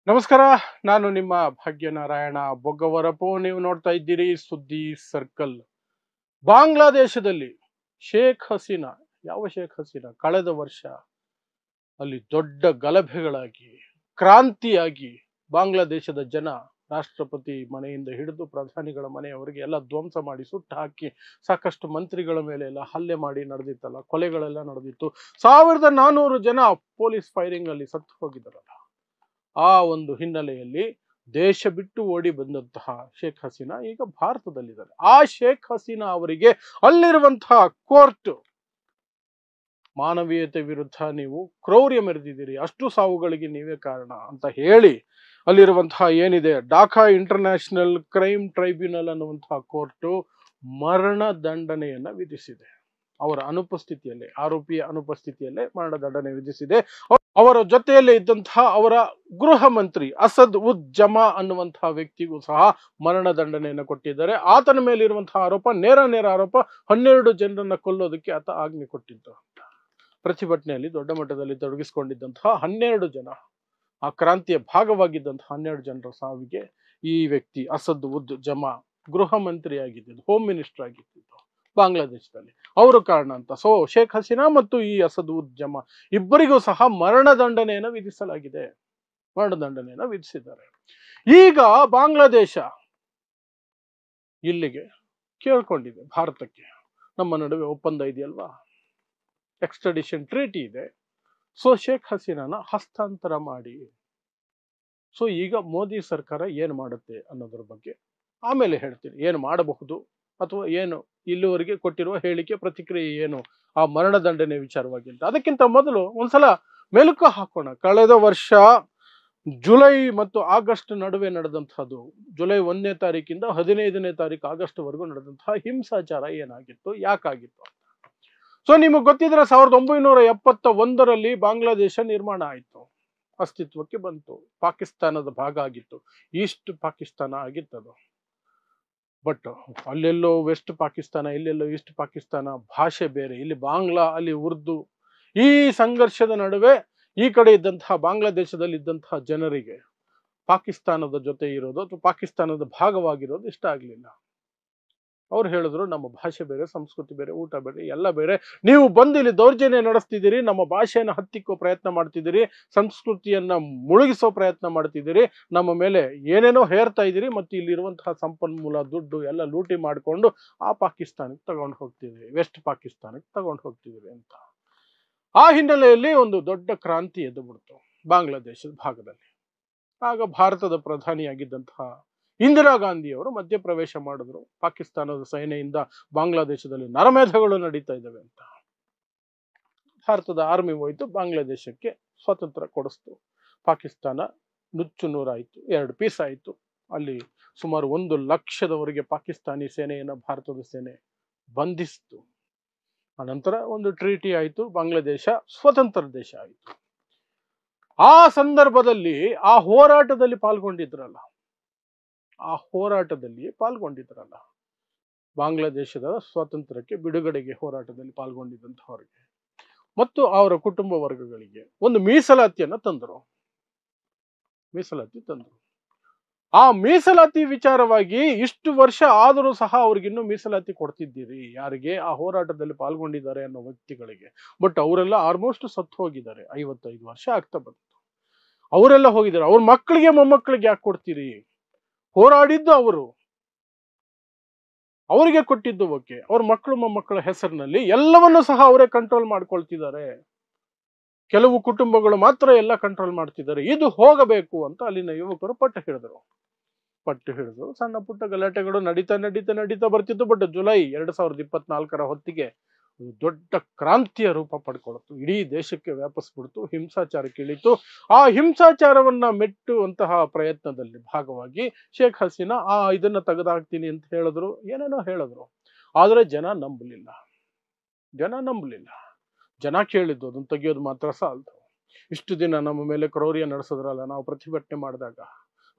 ನಮಸ್ಕಾರ. ನಾನು ನಿಮ್ಮ ಭಾಗ್ಯನಾರಾಯಣ ಬೊಗ್ಗವರಪು. ನೀವು ನೋಡ್ತಾ ಇದ್ದೀರಿ ಸುದ್ದಿ ಸರ್ಕಲ್. ಬಾಂಗ್ಲಾದೇಶದಲ್ಲಿ ಶೇಖ್ ಹಸೀನಾ, ಯಾವ ಶೇಖ್ ಹಸೀನಾ, ಕಳೆದ ವರ್ಷ ಅಲ್ಲಿ ದೊಡ್ಡ ಗಲಭೆಗಳಾಗಿ ಕ್ರಾಂತಿಯಾಗಿ ಬಾಂಗ್ಲಾದೇಶದ ಜನ ರಾಷ್ಟ್ರಪತಿ ಮನೆಯಿಂದ ಹಿಡಿದು ಪ್ರಧಾನಿಗಳ ಮನೆಯವರೆಗೆ ಎಲ್ಲ ಧ್ವಂಸ ಮಾಡಿ ಸುಟ್ಟು ಹಾಕಿ ಸಾಕಷ್ಟು ಮಂತ್ರಿಗಳ ಮೇಲೆ ಎಲ್ಲ ಹಲ್ಲೆ ಮಾಡಿ ನಡೆದಿತ್ತಲ್ಲ, ಕೊಲೆಗಳೆಲ್ಲ ನಡೆದಿತ್ತು. 1400 ಜನ ಪೊಲೀಸ್ ಫೈರಿಂಗ್ ಅಲ್ಲಿ ಸತ್ತು ಹೋಗಿದ್ದಾರಲ್ಲ. ಆ ಒಂದು ಹಿನ್ನೆಲೆಯಲ್ಲಿ ದೇಶ ಬಿಟ್ಟು ಓಡಿ ಬಂದಂತಹ ಶೇಖ್ ಹಸೀನಾ ಈಗ ಭಾರತದಲ್ಲಿದ್ದಾರೆ. ಆ ಶೇಖ್ ಹಸೀನಾ ಅವರಿಗೆ ಅಲ್ಲಿರುವಂತಹ ಕೋರ್ಟ್ ಮಾನವೀಯತೆ ವಿರುದ್ಧ ನೀವು ಕ್ರೌರ್ಯ ಮೆರೆದಿದ್ದೀರಿ, ಅಷ್ಟು ಸಾವುಗಳಿಗೆ ನೀವೇ ಕಾರಣ ಅಂತ ಹೇಳಿ ಅಲ್ಲಿರುವಂತಹ ಏನಿದೆ ಢಾಕಾ ಇಂಟರ್ನ್ಯಾಷನಲ್ ಕ್ರೈಮ್ ಟ್ರೈಬ್ಯುನಲ್ ಅನ್ನುವಂತಹ ಕೋರ್ಟು ಮರಣ ದಂಡನೆಯನ್ನ ವಿಧಿಸಿದೆ. ಅವರ ಅನುಪಸ್ಥಿತಿಯಲ್ಲೇ, ಆರೋಪಿಯ ಅನುಪಸ್ಥಿತಿಯಲ್ಲೇ ಮರಣದಂಡನೆ ವಿಧಿಸಿದೆ. ಅವರ ಜೊತೆಯಲ್ಲೇ ಇದ್ದಂತಹ ಅವರ ಗೃಹ ಮಂತ್ರಿ ಅಸದ್ ಉದ್ ಜಮಾ ಅನ್ನುವಂತಹ ವ್ಯಕ್ತಿಗೂ ಸಹ ಮರಣದಂಡನೆಯನ್ನು ಕೊಟ್ಟಿದ್ದಾರೆ. ಆತನ ಮೇಲೆ ಇರುವಂತಹ ಆರೋಪ ನೇರ ಆರೋಪ 12 ಜನರನ್ನ ಕೊಲ್ಲೋದಕ್ಕೆ ಆತ ಆಜ್ಞೆ ಕೊಟ್ಟಿದ್ದ. ಪ್ರತಿಭಟನೆಯಲ್ಲಿ ದೊಡ್ಡ ಮಟ್ಟದಲ್ಲಿ ತೊಡಗಿಸಿಕೊಂಡಿದ್ದಂತಹ 12 ಜನ, ಆ ಕ್ರಾಂತಿಯ ಭಾಗವಾಗಿದ್ದಂತಹ 12 ಜನರ ಸಾವಿಗೆ ಈ ವ್ಯಕ್ತಿ ಅಸದ್ ಉದ್ ಜಮಾ ಗೃಹ ಮಂತ್ರಿ ಆಗಿದ್ದು, ಹೋಮ್ ಮಿನಿಸ್ಟರ್ ಆಗಿದ್ದು ಬಾಂಗ್ಲಾದೇಶದಲ್ಲಿ, ಅವರು ಕಾರಣ ಅಂತ. ಸೊ ಶೇಖ್ ಹಸೀನಾ ಮತ್ತು ಈ ಅಸದ್ ಉದ್ ಜಮಾ ಇಬ್ಬರಿಗೂ ಸಹ ಮರಣದಂಡನೆಯನ್ನು ವಿಧಿಸಲಾಗಿದೆ, ಮರಣದಂಡನೆಯನ್ನು ವಿಧಿಸಿದ್ದಾರೆ. ಈಗ ಬಾಂಗ್ಲಾದೇಶ ಇಲ್ಲಿಗೆ ಕೇಳ್ಕೊಂಡಿದೆ ಭಾರತಕ್ಕೆ, ನಮ್ಮ ನಡುವೆ ಒಪ್ಪಂದ ಇದೆಯಲ್ವಾ, ಎಕ್ಸ್ಟ್ರಾಡಿಷನ್ ಟ್ರೀಟಿ ಇದೆ, ಸೊ ಶೇಖ್ ಹಸೀನಾನ ಹಸ್ತಾಂತರ ಮಾಡಿ. ಸೊ ಈಗ ಮೋದಿ ಸರ್ಕಾರ ಏನು ಮಾಡುತ್ತೆ ಅನ್ನೋದ್ರ ಬಗ್ಗೆ ಆಮೇಲೆ ಹೇಳ್ತೀನಿ, ಏನು ಮಾಡಬಹುದು ಅಥವಾ ಏನು ಇಲ್ಲಿವರೆಗೆ ಕೊಟ್ಟಿರುವ ಹೇಳಿಕೆ ಪ್ರತಿಕ್ರಿಯೆ ಏನು ಆ ಮರಣದಂಡನೆ ವಿಚಾರವಾಗಿ ಅಂತ. ಅದಕ್ಕಿಂತ ಮೊದಲು ಒಂದ್ಸಲ ಮೆಲುಕು ಹಾಕೋಣ. ಕಳೆದ ವರ್ಷ ಜುಲೈ ಮತ್ತು ಆಗಸ್ಟ್ ನಡುವೆ ನಡೆದಂತಹದ್ದು, ಜುಲೈ 1ನೇ ತಾರೀಕಿಂದ 15ನೇ ತಾರೀಕು ಆಗಸ್ಟ್ ವರೆಗೂ ನಡೆದಂತಹ ಹಿಂಸಾಚಾರ ಏನಾಗಿತ್ತು, ಯಾಕಾಗಿತ್ತು ಅಂತ. ಸೊ ನಿಮಗೆ ಗೊತ್ತಿದ್ರೆ 1971ರಲ್ಲಿ ಬಾಂಗ್ಲಾದೇಶ ನಿರ್ಮಾಣ ಆಯಿತು, ಅಸ್ತಿತ್ವಕ್ಕೆ ಬಂತು, ಪಾಕಿಸ್ತಾನದ ಭಾಗ ಆಗಿತ್ತು, ಈಸ್ಟ್ ಪಾಕಿಸ್ತಾನ ಆಗಿತ್ತದು. ಬಟ್ ಅಲ್ಲೆಲ್ಲೋ ವೆಸ್ಟ್ ಪಾಕಿಸ್ತಾನ, ಇಲ್ಲೆಲ್ಲೋ ಈಸ್ಟ್ ಪಾಕಿಸ್ತಾನ, ಭಾಷೆ ಬೇರೆ, ಇಲ್ಲಿ ಬಾಂಗ್ಲಾ, ಅಲ್ಲಿ ಉರ್ದು. ಈ ಸಂಘರ್ಷದ ನಡುವೆ ಈ ಕಡೆ ಇದ್ದಂತಹ ಬಾಂಗ್ಲಾದೇಶದಲ್ಲಿ ಇದ್ದಂತಹ ಜನರಿಗೆ ಪಾಕಿಸ್ತಾನದ ಜೊತೆ ಇರೋದು ಅಥವಾ ಪಾಕಿಸ್ತಾನದ ಭಾಗವಾಗಿರೋದು ಇಷ್ಟ ಆಗ್ಲಿಲ್ಲ. ಅವ್ರು ಹೇಳಿದ್ರು, ನಮ್ಮ ಭಾಷೆ ಬೇರೆ, ಸಂಸ್ಕೃತಿ ಬೇರೆ, ಊಟ ಬೇರೆ, ಎಲ್ಲ ಬೇರೆ, ನೀವು ಬಂದು ಇಲ್ಲಿ ದೌರ್ಜನ್ಯ ನಡೆಸ್ತಿದ್ದೀರಿ, ನಮ್ಮ ಭಾಷೆಯನ್ನು ಹತ್ತಿಕ್ಕೋ ಪ್ರಯತ್ನ ಮಾಡ್ತಿದ್ದೀರಿ, ಸಂಸ್ಕೃತಿಯನ್ನ ಮುಳುಗಿಸೋ ಪ್ರಯತ್ನ ಮಾಡ್ತಿದ್ದೀರಿ, ನಮ್ಮ ಮೇಲೆ ಏನೇನೋ ಹೇರ್ತಾ ಇದ್ದೀರಿ, ಮತ್ತು ಇಲ್ಲಿರುವಂತಹ ಸಂಪನ್ಮೂಲ, ದುಡ್ಡು ಎಲ್ಲ ಲೂಟಿ ಮಾಡಿಕೊಂಡು ಆ ಪಾಕಿಸ್ತಾನಕ್ಕೆ ತಗೊಂಡು ಹೋಗ್ತಿದ್ದೀರಿ, ವೆಸ್ಟ್ ಪಾಕಿಸ್ತಾನಕ್ಕೆ ತಗೊಂಡು ಹೋಗ್ತಿದ್ದೀರಿ ಅಂತ. ಆ ಹಿನ್ನೆಲೆಯಲ್ಲಿ ಒಂದು ದೊಡ್ಡ ಕ್ರಾಂತಿ ಎದ್ದು ಬಿಡ್ತು ಬಾಂಗ್ಲಾದೇಶದ ಭಾಗದಲ್ಲಿ. ಆಗ ಭಾರತದ ಪ್ರಧಾನಿಯಾಗಿದ್ದಂತಹ ಇಂದಿರಾ ಗಾಂಧಿಯವರು ಮಧ್ಯಪ್ರವೇಶ ಮಾಡಿದ್ರು. ಪಾಕಿಸ್ತಾನದ ಸೇನೆಯಿಂದ ಬಾಂಗ್ಲಾದೇಶದಲ್ಲಿ ನರಮೇಧಗಳು ನಡೀತಾ ಇದ್ದಾವೆ ಅಂತ ಭಾರತದ ಆರ್ಮಿ ಹೋಯ್ತು, ಬಾಂಗ್ಲಾದೇಶಕ್ಕೆ ಸ್ವಾತಂತ್ರ್ಯ ಕೊಡಿಸ್ತು. ಪಾಕಿಸ್ತಾನ ನುಚ್ಚು ನೂರಾಯಿತು, 2 ಪೀಸ್ ಆಯಿತು. ಅಲ್ಲಿ ಸುಮಾರು 1 ಲಕ್ಷದವರೆಗೆ ಪಾಕಿಸ್ತಾನಿ ಸೇನೆಯನ್ನು ಭಾರತದ ಸೇನೆ ಬಂಧಿಸಿತು. ಅನಂತರ ಒಂದು ಟ್ರೀಟಿ ಆಯಿತು, ಬಾಂಗ್ಲಾದೇಶ ಸ್ವತಂತ್ರ ದೇಶ ಆಯಿತು. ಆ ಸಂದರ್ಭದಲ್ಲಿ ಆ ಹೋರಾಟದಲ್ಲಿ ಪಾಲ್ಗೊಂಡಿದ್ರಲ್ಲ, ಬಾಂಗ್ಲಾದೇಶದ ಸ್ವಾತಂತ್ರ್ಯಕ್ಕೆ, ಬಿಡುಗಡೆಗೆ ಹೋರಾಟದಲ್ಲಿ ಪಾಲ್ಗೊಂಡಿದ್ದಂಥವರಿಗೆ ಮತ್ತು ಅವರ ಕುಟುಂಬ ವರ್ಗಗಳಿಗೆ ಒಂದು ಮೀಸಲಾತಿಯನ್ನು ತಂದರು. ಆ ಮೀಸಲಾತಿ ವಿಚಾರವಾಗಿ ಇಷ್ಟು ವರ್ಷ ಆದರೂ ಸಹ ಅವ್ರಿಗಿನ್ನೂ ಮೀಸಲಾತಿ ಕೊಡ್ತಿದ್ದೀರಿ. ಯಾರಿಗೆ? ಆ ಹೋರಾಟದಲ್ಲಿ ಪಾಲ್ಗೊಂಡಿದ್ದಾರೆ ಅನ್ನೋ ವ್ಯಕ್ತಿಗಳಿಗೆ. ಬಟ್ ಅವರೆಲ್ಲ ಆಲ್ಮೋಸ್ಟ್ ಸತ್ತು ಹೋಗಿದ್ದಾರೆ, 55 ವರ್ಷ ಆಗ್ತಾ ಬಂತು. ಅವರೆಲ್ಲ ಹೋಗಿದ್ದಾರೆ. ಅವ್ರ ಮಕ್ಕಳಿಗೆ ಮೊಮ್ಮಕ್ಕಳಿಗೆ ಯಾಕೆ ಕೊಡ್ತೀರಿ? ಹೋರಾಡಿದ್ದು ಅವರು, ಅವರಿಗೆ ಕೊಟ್ಟಿದ್ದು ಓಕೆ, ಅವ್ರ ಮಕ್ಕಳು ಮೊಮ್ಮಕ್ಕಳ ಹೆಸರಿನಲ್ಲಿ ಎಲ್ಲವನ್ನೂ ಸಹ ಅವರೇ ಕಂಟ್ರೋಲ್ ಮಾಡ್ಕೊಳ್ತಿದ್ದಾರೆ. ಕೆಲವು ಕುಟುಂಬಗಳು ಮಾತ್ರ ಎಲ್ಲ ಕಂಟ್ರೋಲ್ ಮಾಡ್ತಿದ್ದಾರೆ. ಇದು ಹೋಗಬೇಕು ಅಂತ ಅಲ್ಲಿನ ಯುವಕರು ಪಟ್ಟು ಹಿಡಿದು ಸಣ್ಣ ಪುಟ್ಟ ಗಲಾಟೆಗಳು ನಡೀತಾ ಬರ್ತಿತ್ತು. ಬಟ್ ಜುಲೈ 2024ರ ಹೊತ್ತಿಗೆ ದೊಡ್ಡ ಕ್ರಾಂತಿಯ ರೂಪ ಪಡ್ಕೊಳ್ತು, ಇಡೀ ದೇಶಕ್ಕೆ ವ್ಯಾಪಿಸ್ಬಿಡ್ತು, ಹಿಂಸಾಚಾರಕ್ಕೆ ಇಳಿತು. ಆ ಹಿಂಸಾಚಾರವನ್ನ ಮೆಟ್ಟುವಂತಹ ಪ್ರಯತ್ನದಲ್ಲಿ ಭಾಗವಾಗಿ ಶೇಖ್ ಹಸೀನಾ ಇದನ್ನ ತೆಗೆದಾಕ್ತೀನಿ ಅಂತ ಹೇಳಿದ್ರು, ಏನೇನೋ ಹೇಳಿದ್ರು. ಆದ್ರೆ ಜನ ನಂಬಲಿಲ್ಲ. ಜನ ಕೇಳಿದ್ದು ಅದನ್ನ ತೆಗೆಯೋದು ಮಾತ್ರ ಸಾಲದು. ಇಷ್ಟು ದಿನ ನಮ್ಮ ಮೇಲೆ ಕ್ರೌರ್ಯ ನಡೆಸಿದ್ರಲ್ಲ, ನಾವು ಪ್ರತಿಭಟನೆ ಮಾಡಿದಾಗ,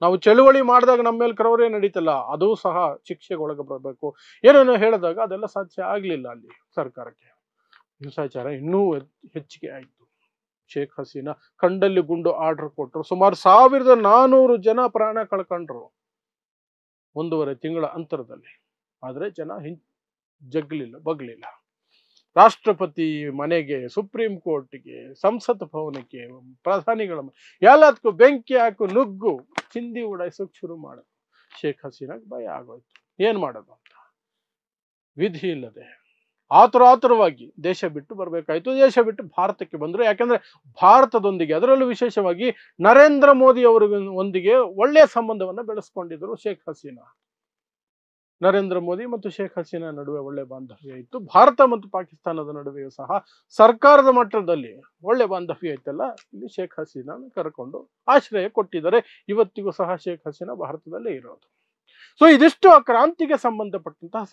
ನಾವು ಚಳುವಳಿ ಮಾಡಿದಾಗ ನಮ್ಮ ಮೇಲೆ ಕ್ರೌರ್ಯ ನಡೀತಲ್ಲ, ಅದು ಸಹ ಶಿಕ್ಷೆಗೆ ಒಳಗಬರಬೇಕು, ಏನೇನೋ ಹೇಳಿದಾಗ ಅದೆಲ್ಲ ಸಾಧ್ಯ ಆಗ್ಲಿಲ್ಲ. ಅಲ್ಲಿ ಸರ್ಕಾರಕ್ಕೆ ಹಿಂಸಾಚಾರ ಇನ್ನೂ ಹೆಚ್ಚಿಗೆ ಆಯಿತು. ಶೇಖ್ ಹಸೀನಾ ಕಂಡಲ್ಲಿ ಗುಂಡು ಆರ್ಡರ್ ಕೊಟ್ಟರು. ಸುಮಾರು 1400 ಜನ ಪ್ರಾಣ ಕಳ್ಕೊಂಡ್ರು 1.5 ತಿಂಗಳ ಅಂತರದಲ್ಲಿ. ಆದರೆ ಜನ ಜಗ್ಲಿಲ್ಲ, ಬಗ್ಲಿಲ್ಲ. ರಾಷ್ಟ್ರಪತಿ ಮನೆಗೆ, ಸುಪ್ರೀಂ ಕೋರ್ಟ್ಗೆ, ಸಂಸತ್ ಭವನಕ್ಕೆ, ಪ್ರಧಾನಿಗಳ ಎಲ್ಲದಕ್ಕೂ ಬೆಂಕಿ ಹಾಕು, ನುಗ್ಗು, ಚಿಂದಿ ಉಡಾಯಿಸೋಕೆ ಶುರು ಮಾಡೋದು. ಶೇಖ್ ಹಸೀನಾಗ್ ಭಯ ಆಗೋಯ್ತು, ಏನ್ ಮಾಡೋದು ಅಂತ. ವಿಧಿ ಇಲ್ಲದೆ ಆತುರವಾಗಿ ದೇಶ ಬಿಟ್ಟು ಬರಬೇಕಾಯ್ತು. ದೇಶ ಬಿಟ್ಟು ಭಾರತಕ್ಕೆ ಬಂದರು. ಯಾಕಂದ್ರೆ ಭಾರತದೊಂದಿಗೆ, ಅದರಲ್ಲೂ ವಿಶೇಷವಾಗಿ ನರೇಂದ್ರ ಮೋದಿ ಅವರೊಂದಿಗೆ ಒಳ್ಳೆಯ ಸಂಬಂಧವನ್ನ ಬೆಳೆಸ್ಕೊಂಡಿದ್ರು ಶೇಖ್ ಹಸೀನಾ. ನರೇಂದ್ರ ಮೋದಿ ಮತ್ತು ಶೇಖ್ ಹಸೀನಾ ನಡುವೆ ಒಳ್ಳೆ ಬಾಂಧವ್ಯ ಇತ್ತು. ಭಾರತ ಮತ್ತು ಪಾಕಿಸ್ತಾನದ ನಡುವೆಯೂ ಸಹ ಸರ್ಕಾರದ ಮಟ್ಟದಲ್ಲಿ ಒಳ್ಳೆ ಬಾಂಧವ್ಯ ಇತ್ತಲ್ಲ, ಇಲ್ಲಿ ಶೇಖ್ ಹಸೀನಾ ಕರ್ಕೊಂಡು ಆಶ್ರಯ ಕೊಟ್ಟಿದ್ದಾರೆ. ಇವತ್ತಿಗೂ ಸಹ ಶೇಖ್ ಹಸೀನಾ ಭಾರತದಲ್ಲೇ ಇರೋದು. ಸೊ ಇದಿಷ್ಟು ಆ ಕ್ರಾಂತಿಗೆ ಸಂಬಂಧಪಟ್ಟಂತಹ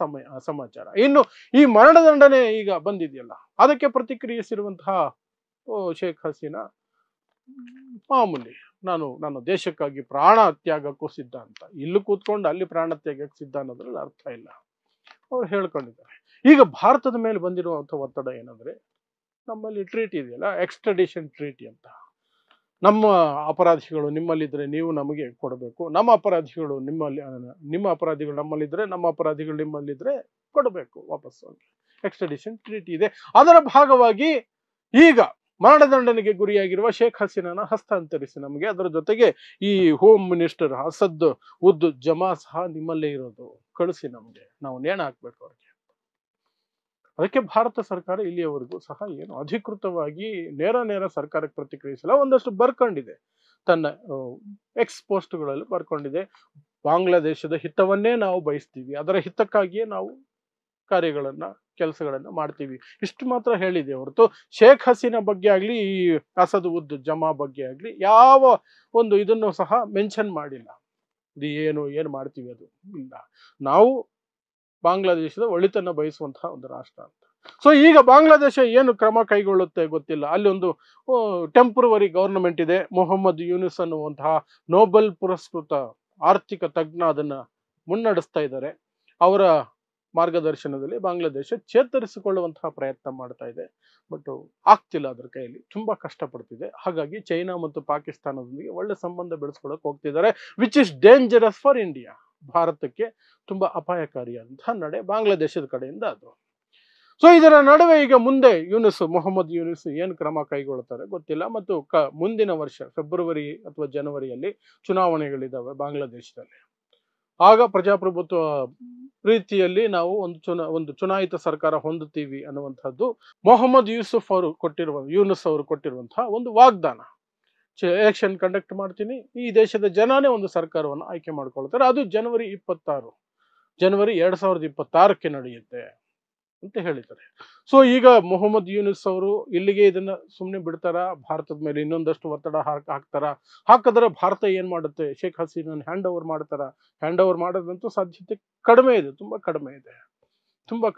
ಸಮಾಚಾರ. ಇನ್ನು ಈ ಮರಣದಂಡನೆ ಈಗ ಬಂದಿದೆಯಲ್ಲ, ಅದಕ್ಕೆ ಪ್ರತಿಕ್ರಿಯಿಸಿರುವಂತಹ ಶೇಖ್ ಹಸೀನಾ ಮಾಮೂಲಿ, ನಾನು ದೇಶಕ್ಕಾಗಿ ಪ್ರಾಣ ತ್ಯಾಗಕ್ಕೂ ಸಿದ್ಧ ಅಂತ. ಇಲ್ಲಿ ಕೂತ್ಕೊಂಡು ಅಲ್ಲಿ ಪ್ರಾಣ ತ್ಯಾಗಕ್ಕೆ ಸಿದ್ಧ ಅನ್ನೋದ್ರಲ್ಲಿ ಅರ್ಥ ಇಲ್ಲ. ಅವ್ರು ಹೇಳ್ಕೊಂಡಿದ್ದಾರೆ. ಈಗ ಭಾರತದ ಮೇಲೆ ಬಂದಿರುವಂತಹ ಒತ್ತಡ ಏನಂದ್ರೆ, ನಮ್ಮಲ್ಲಿ ಟ್ರೀಟಿ ಇದೆಯಲ್ಲ, ಎಕ್ಸ್ಟ್ರಡಿಷನ್ ಟ್ರೀಟಿ ಅಂತ. ನಮ್ಮ ಅಪರಾಧಿಗಳು ನಿಮ್ಮಲ್ಲಿದ್ರೆ ನೀವು ನಮಗೆ ಕೊಡಬೇಕು, ನಮ್ಮ ಅಪರಾಧಿಗಳು ನಮ್ಮಲ್ಲಿದ್ರೆ, ನಮ್ಮ ಅಪರಾಧಿಗಳು ನಿಮ್ಮಲ್ಲಿದ್ರೆ ಕೊಡಬೇಕು ವಾಪಸ್ಸು. ಎಕ್ಸ್ಟ್ರಡಿಷನ್ ಟ್ರೀಟಿ ಇದೆ. ಅದರ ಭಾಗವಾಗಿ ಈಗ ಮರಣದಂಡನೆಗೆ ಗುರಿಯಾಗಿರುವ ಶೇಖ್ ಹಸೀನಾನ ಹಸ್ತಾಂತರಿಸಿ ನಮಗೆ, ಅದರ ಜೊತೆಗೆ ಈ ಹೋಮ್ ಮಿನಿಸ್ಟರ್ ಅಸದ್ ಉದ್ ಜಮಾ ಸಹ ನಿಮ್ಮಲ್ಲೇ ಇರೋದು, ಕಳಿಸಿ ನಮಗೆ, ನಾವು ನೇಣ ಹಾಕ್ಬೇಕು ಅವ್ರಿಗೆ. ಅದಕ್ಕೆ ಭಾರತ ಸರ್ಕಾರ ಇಲ್ಲಿಯವರೆಗೂ ಸಹ ಏನು ಅಧಿಕೃತವಾಗಿ ನೇರ ಸರ್ಕಾರಕ್ಕೆ ಪ್ರತಿಕ್ರಿಯಿಸಿಲ್ಲ. ಒಂದಷ್ಟು ಬರ್ಕೊಂಡಿದೆ, ತನ್ನ ಎಕ್ಸ್ ಪೋಸ್ಟ್ಗಳಲ್ಲಿ ಬರ್ಕೊಂಡಿದೆ. ಬಾಂಗ್ಲಾದೇಶದ ಹಿತವನ್ನೇ ನಾವು ಬಯಸ್ತೀವಿ, ಅದರ ಹಿತಕ್ಕಾಗಿಯೇ ನಾವು ಕೆಲಸಗಳನ್ನ ಮಾಡ್ತೀವಿ, ಇಷ್ಟು ಮಾತ್ರ ಹೇಳಿದೆ ಹೊರತು ಶೇಖ್ ಹಸೀನಾ ಬಗ್ಗೆ ಆಗ್ಲಿ, ಈ ಅಸದ್ ಉದ್ ಜಮಾ ಬಗ್ಗೆ ಆಗ್ಲಿ ಯಾವ ಒಂದು ಇದನ್ನು ಸಹ ಮೆನ್ಷನ್ ಮಾಡಿಲ್ಲ. ಇದು ಏನು ಮಾಡ್ತೀವಿ ಅದು ಇಲ್ಲ. ನಾವು ಬಾಂಗ್ಲಾದೇಶದ ಒಳಿತನ್ನ ಬಯಸುವಂತಹ ಒಂದು ರಾಷ್ಟ್ರ ಅಂತ. ಸೊ ಈಗ ಬಾಂಗ್ಲಾದೇಶ ಏನು ಕ್ರಮ ಕೈಗೊಳ್ಳುತ್ತೆ ಗೊತ್ತಿಲ್ಲ. ಅಲ್ಲಿ ಒಂದು ಟೆಂಪರವರಿ ಗವರ್ನಮೆಂಟ್ ಇದೆ. ಮೊಹಮ್ಮದ್ ಯೂನಿಸ್ ಅನ್ನುವಂತಹ ನೊಬೆಲ್ ಪುರಸ್ಕೃತ ಆರ್ಥಿಕ ತಜ್ಞ ಅದನ್ನ ಮುನ್ನಡೆಸ್ತಾ ಇದ್ದಾರೆ. ಅವರ ಮಾರ್ಗದರ್ಶನದಲ್ಲಿ ಬಾಂಗ್ಲಾದೇಶ ಚೇತರಿಸಿಕೊಳ್ಳುವಂತಹ ಪ್ರಯತ್ನ ಮಾಡ್ತಾ ಇದೆ. ಬಟ್ ಆಗ್ತಿಲ್ಲ, ಅದರ ಕೈಯಲ್ಲಿ ತುಂಬಾ ಕಷ್ಟಪಡ್ತಿದೆ. ಹಾಗಾಗಿ ಚೈನಾ ಮತ್ತು ಪಾಕಿಸ್ತಾನದೊಂದಿಗೆ ಒಳ್ಳೆ ಸಂಬಂಧ ಬೆಳೆಸ್ಕೊಳ್ಳೋಕೆ ಹೋಗ್ತಿದ್ದಾರೆ, which is dangerous for India. ಭಾರತಕ್ಕೆ ತುಂಬಾ ಅಪಾಯಕಾರಿಯಾದಂತಹ ನಡೆ ಬಾಂಗ್ಲಾದೇಶದ ಕಡೆಯಿಂದ ಅದು. ಸೊ ಇದರ ನಡುವೆ ಈಗ ಮುಂದೆ ಮೊಹಮ್ಮದ್ ಯೂನಿಸ್ ಏನು ಕ್ರಮ ಕೈಗೊಳ್ಳುತ್ತಾರೆ ಗೊತ್ತಿಲ್ಲ. ಮತ್ತು ಮುಂದಿನ ವರ್ಷ ಫೆಬ್ರವರಿ ಅಥವಾ ಜನವರಿಯಲ್ಲಿ ಚುನಾವಣೆಗಳಿದ್ದಾವೆ ಬಾಂಗ್ಲಾದೇಶದಲ್ಲಿ. ಆಗ ಪ್ರಜಾಪ್ರಭುತ್ವ ರೀತಿಯಲ್ಲಿ ನಾವು ಒಂದು ಚುನಾಯಿತ ಸರ್ಕಾರ ಹೊಂದುತ್ತೀವಿ ಅನ್ನುವಂಥದ್ದು ಮೊಹಮ್ಮದ್ ಯೂನಿಸ್ ಅವರು ಕೊಟ್ಟಿರುವಂತಹ ಒಂದು ವಾಗ್ದಾನ. ಎಲೆಕ್ಷನ್ ಕಂಡಕ್ಟ್ ಮಾಡ್ತೀನಿ, ಈ ದೇಶದ ಜನನೇ ಒಂದು ಸರ್ಕಾರವನ್ನು ಆಯ್ಕೆ ಮಾಡ್ಕೊಳ್ತಾರೆ, ಅದು ಜನವರಿ 2026ಕ್ಕೆ ನಡೆಯುತ್ತೆ ಅಂತ ಹೇಳಿದ್ದಾರೆ. ಸೊ ಈಗ ಮೊಹಮ್ಮದ್ ಯೂನಿಸ್ ಅವರು ಇಲ್ಲಿಗೆ ಇದನ್ನ ಸುಮ್ಮನೆ ಬಿಡ್ತಾರ, ಭಾರತದ ಮೇಲೆ ಇನ್ನೊಂದಷ್ಟು ಒತ್ತಡ ಹಾಕಿದ್ರೆ ಭಾರತ ಏನ್ ಮಾಡುತ್ತೆ, ಶೇಖ್ ಹಸೀನಾ ಹ್ಯಾಂಡ್ ಓವರ್ ಮಾಡೋದಂತೂ ಸಾಧ್ಯತೆ ಕಡಿಮೆ ಇದೆ, ತುಂಬಾ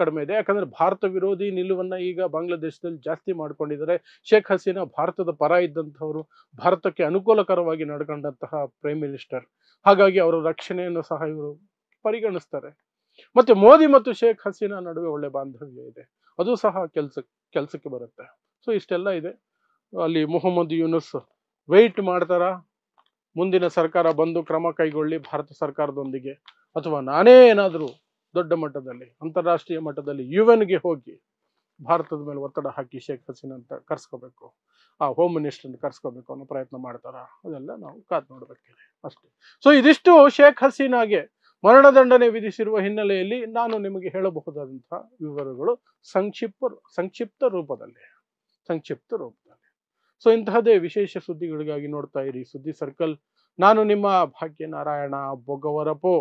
ಕಡಿಮೆ ಇದೆ. ಯಾಕಂದ್ರೆ ಭಾರತ ವಿರೋಧಿ ನಿಲುವನ್ನ ಈಗ ಬಾಂಗ್ಲಾದೇಶದಲ್ಲಿ ಜಾಸ್ತಿ ಮಾಡ್ಕೊಂಡಿದ್ದಾರೆ. ಶೇಖ್ ಹಸೀನಾ ಭಾರತದ ಪರ ಇದ್ದಂಥವ್ರು, ಭಾರತಕ್ಕೆ ಅನುಕೂಲಕರವಾಗಿ ನಡ್ಕೊಂಡಂತಹ ಪ್ರೈಮ್ ಮಿನಿಸ್ಟರ್. ಹಾಗಾಗಿ ಅವರ ರಕ್ಷಣೆಯನ್ನು ಸಹ ಇವರು ಪರಿಗಣಿಸ್ತಾರೆ. ಮತ್ತೆ ಮೋದಿ ಮತ್ತು ಶೇಖ್ ಹಸೀನಾ ನಡುವೆ ಒಳ್ಳೆ ಬಾಂಧವ್ಯ ಇದೆ, ಅದು ಸಹ ಕೆಲ್ಸಕ್ಕೆ ಬರುತ್ತೆ. ಸೊ ಇಷ್ಟೆಲ್ಲ ಇದೆ. ಅಲ್ಲಿ ಮೊಹಮ್ಮದ್ ಯೂನಿಸ್ ವೆಯ್ಟ್ ಮಾಡ್ತಾರ, ಮುಂದಿನ ಸರ್ಕಾರ ಬಂದು ಕ್ರಮ ಕೈಗೊಳ್ಳಿ ಭಾರತ ಸರ್ಕಾರದೊಂದಿಗೆ, ಅಥವಾ ನಾನೇ ಏನಾದರೂ ದೊಡ್ಡ ಮಟ್ಟದಲ್ಲಿ ಅಂತಾರಾಷ್ಟ್ರೀಯ ಮಟ್ಟದಲ್ಲಿ UN ಗೆ ಹೋಗಿ ಭಾರತದ ಮೇಲೆ ಒತ್ತಡ ಹಾಕಿ ಶೇಖ್ ಹಸೀನಾ ಅಂತ ಕರ್ಸ್ಕೋಬೇಕು, ಆ ಹೋಮ್ ಮಿನಿಸ್ಟರ್ ಕರ್ಸ್ಕೋಬೇಕು ಅನ್ನೋ ಪ್ರಯತ್ನ ಮಾಡ್ತಾರ, ಅದೆಲ್ಲ ನಾವು ಕಾದ್ ನೋಡ್ಬೇಕಿದೆ ಅಷ್ಟೇ. ಸೊ ಇದಿಷ್ಟು ಶೇಖ್ ಹಸೀನಾಗೆ ಮರಣದಂಡನೆ ವಿಧಿಸಿರುವ ಹಿನ್ನೆಲೆಯಲ್ಲಿ ನಾನು ನಿಮಗೆ ಹೇಳಬಹುದಾದಂತಹ ವಿವರಗಳು ಸಂಕ್ಷಿಪ್ತ ರೂಪದಲ್ಲಿ. ಸೊ ಇಂತಹದೇ ವಿಶೇಷ ಸುದ್ದಿಗಳಿಗಾಗಿ ನೋಡ್ತಾ ಇರಿ ಸುದ್ದಿ ಸರ್ಕಲ್. ನಾನು ನಿಮ್ಮ ಭಾಗ್ಯನಾರಾಯಣ ಬೊಗವರಪೋ.